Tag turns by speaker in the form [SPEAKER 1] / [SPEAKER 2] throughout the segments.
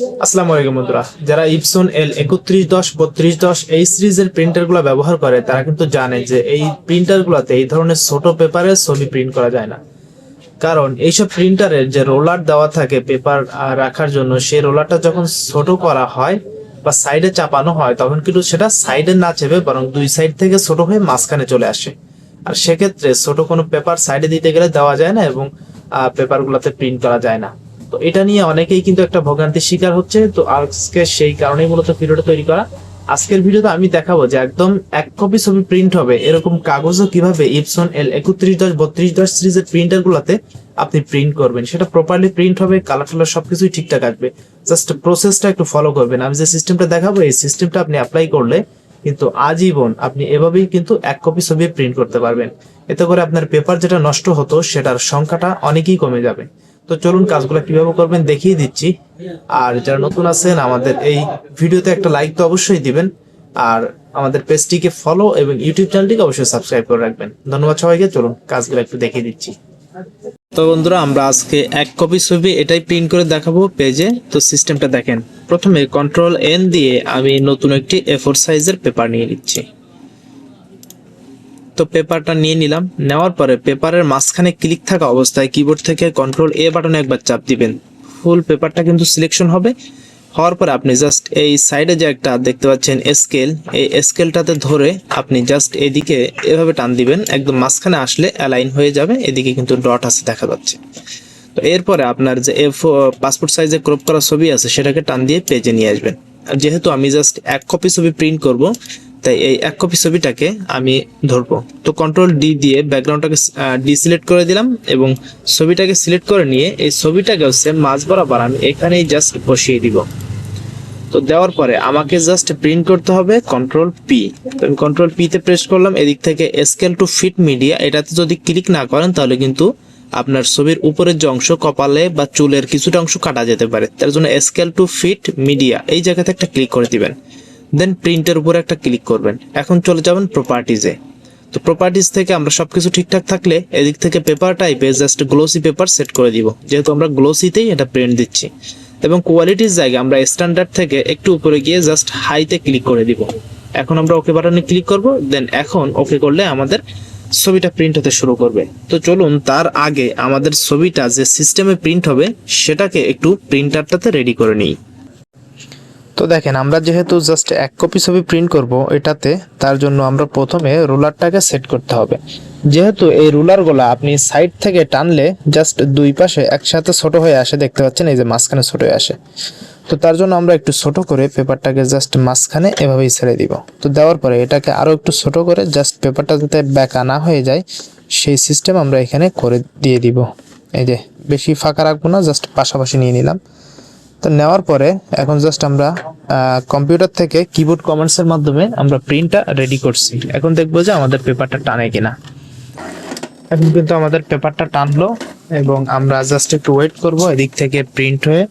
[SPEAKER 1] আসসালামু আলাইকুম বন্ধুরা, যারা ইপসন L3110 3210 এই সিরিজের প্রিন্টার গুলো ব্যবহার করে তারা কিন্তু জানে যে এই প্রিন্টার গুলোতে এই ধরনের ছোট পেপারে ছবি প্রিন্ট করা যায় না। কারণ এইসব প্রিন্টারের যে রোলার দেওয়া থাকে পেপার রাখার জন্য, সেই রোলারটা যখন ছোট করা হয় বা সাইডে চাপানো হয় তখন কিন্তু সেটা সাইডে না চেপে বরং দুই সাইড থেকে ছোট হয়ে মাঝখানে চলে আসে। আর সেক্ষেত্রে ছোট কোনো পেপার সাইডে দিতে গেলে দেওয়া যায় না এবং পেপার গুলোতে প্রিন্ট করা যায় না। তো এটা নিয়ে অনেকেই কিন্তু একটা ভোগান্তির শিকার হচ্ছে। তো আজকে সেই কারণেই মূলত ভিডিওটা তৈরি করা। আজকের ভিডিওতে আমি দেখাবো যে একদম এক কপি ছবি প্রিন্ট হবে এরকম কাগজও কিভাবে ইপসন L3110 3210 সিরিজের প্রিন্টার গুলাতে আপনি প্রিন্ট করবেন, সেটা প্রপারলি প্রিন্ট হবে, কালার টালার সবকিছুই ঠিকঠাক আসবে। জাস্ট প্রসেসটা একটু ফলো করবেন। আমি যে সিস্টেমটা দেখাবো এই সিস্টেমটা আপনি অ্যাপ্লাই করলে কিন্তু আজীবন আপনি এভাবেই কিন্তু এক কপি ছবি প্রিন্ট করতে পারবেন। এতে করে আপনার পেপার যেটা নষ্ট হতো সেটার সংখ্যাটা অনেকই কমে যাবে। তো চলুন কাজগুলো কিভাবে করবেন দেখিয়ে দিচ্ছি। আর যারা নতুন আছেন আমাদের এই ভিডিওতে একটা লাইক তো অবশ্যই দিবেন, আর আমাদের পেজটিকে ফলো এবং ইউটিউব চ্যানেলটিকে অবশ্যই সাবস্ক্রাইব করে রাখবেন। ধন্যবাদ সবাইকে। চলুন কাজগুলো একটু দেখিয়ে দিচ্ছি। তো বন্ধুরা, আমরা আজকে এক কপি ছবি এটাই প্রিন্ট করে দেখাবো পেজে। তো সিস্টেমটা দেখেন, প্রথমে Ctrl+N দিয়ে আমি নতুন একটি A4 সাইজের পেপার নিয়ে নিচ্ছি। তো পেপারটা নিয়ে নিলাম। নেওয়ার পরে পেপারের মাঝখানে ক্লিক থাকা অবস্থায় কিবোর্ড থেকে Ctrl+A বাটনে একবার চাপ দিবেন। ফুল পেপারটা কিন্তু সিলেকশন হবে। হওয়ার পরে আপনি জাস্ট এই সাইডে যে একটা দেখতে পাচ্ছেন স্কেল, এই স্কেলটাতে ধরে আপনি জাস্ট এদিকে এভাবে টান দিবেন। একদম মাঝখানে আসলে অ্যালাইন হয়ে যাবে। এদিকে কিন্তু ডট আছে দেখা যাচ্ছে। তো এরপরে আপনার যে পাসপোর্ট সাইজে ক্রপ করা ছবি আছে সেটাকে টান দিয়ে পেজে নিয়ে আসবেন। আর যেহেতু আমি জাস্ট এক কপি ছবি প্রিন্ট করব, তাই এই এক কপি ছবিটাকে আমি ধরবো। তো Ctrl+D দিয়ে ব্যাকগ্রাউন্ডটাকে ডিসিলেক্ট করে দিলাম এবং ছবিটাকে সিলেক্ট করে নিয়ে এই ছবিটাকেও সেম মাঝ বরাবর আমি এখানেই জাস্ট বসিয়ে দিব। তো দেওয়ার পরে আমাকে জাস্ট প্রিন্ট করতে হবে Ctrl+P। তো আমি Ctrl+P তে প্রেস করলাম। এদিক থেকে স্কেল টু ফিট মিডিয়া, এটাতে যদি ক্লিক না করেন তাহলে কিন্তু আপনার ছবির উপরের যে অংশ, কপালে বা চুলের কিছুটা অংশ কাটা যেতে পারে। তার জন্য স্কেল টু ফিট মিডিয়া এই জায়গাতে একটা ক্লিক করে দিবেন। দেন প্রিন্টের উপরে একটা ক্লিক করবেন। এখন চলে যাবেন প্রপার্টিজে। তো প্রপার্টিজ থেকে আমরা সবকিছু ঠিকঠাক থাকলে এদিক থেকে পেপার টাইপে জাস্ট গ্লোসি পেপার সেট করে দিব, যেহেতু আমরা গ্লোসিতেই এটা প্রিন্ট দিচ্ছি। এবং কোয়ালিটির জায়গায় আমরা স্ট্যান্ডার্ড থেকে একটু উপরে গিয়ে জাস্ট হাইতে ক্লিক করে দিব। এখন আমরা ওকে বাটনে ক্লিক করব। দেন এখন ওকে করলে আমাদের ছবিটা প্রিন্ট হতে শুরু করবে। তো চলুন তার আগে আমাদের ছবিটা যে সিস্টেমে প্রিন্ট হবে সেটাকে একটু প্রিন্টারটাতে রেডি করে নিই। তো দেখেন, আমরা যেহেতু জাস্ট এক কপি ছবি প্রিন্ট করব এটাতে, তার জন্য আমরা প্রথমে রুলারটাকে সেট করতে হবে। যেহেতু এই রুলারগুলো আপনি সাইড থেকে টানলে জাস্ট দুই পাশে একসাথে ছোট হয়ে আসে, দেখতে পাচ্ছেন এই যে মাঝখানে ছোট হয়ে আসে। তো তার জন্য আমরা একটু ছোট করে পেপারটাকে জাস্ট মাঝখানে এভাবেই ছেড়ে দিব। তো দেওয়ার পরে এটাকে আরো একটু ছোট করে জাস্ট পেপারটা যাতে বেঁকা না হয়ে যায় সেই সিস্টেম আমরা এখানে করে দিয়ে দিব। এই যে বেশি ফাঁকা রাখবো না, জাস্ট পাশাপাশি নিয়ে নিলাম। তো নেওয়ার পরে এখন জাস্ট আমরা কম্পিউটার থেকে কিবোর্ড কমান্ডসের মাধ্যমে আমরা প্রিন্টটা রেডি করছি। এখন দেখবো যে আমাদের পেপারটা টানে কিনা। এখন কিন্তু আমাদের পেপারটা টানলো এবং আমরা জাস্ট একটু ওয়েট করব এদিক থেকে প্রিন্ট হয়ে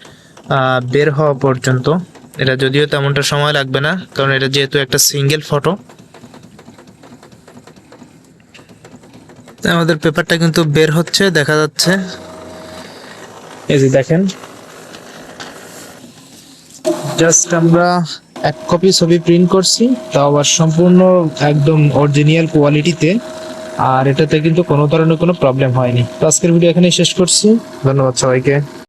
[SPEAKER 1] বের হওয়া পর্যন্ত। এটা যদিও তেমনটা সময় লাগবে না, কারণ এটা যেহেতু একটা সিঙ্গেল ফটো। আমাদের পেপারটা কিন্তু বের হচ্ছে, দেখা যাচ্ছে। এই যে দেখেন, জাস্ট আমরা এক কপি ছবি প্রিন্ট করছি, তাও আবার সম্পূর্ণ একদম অরিজিনাল কোয়ালিটিতে। আর এটাতে কিন্তু কোনো ধরনের কোনো প্রবলেম হয়নি। তো আজকের ভিডিও এখানেই শেষ করছি। ধন্যবাদ সবাইকে।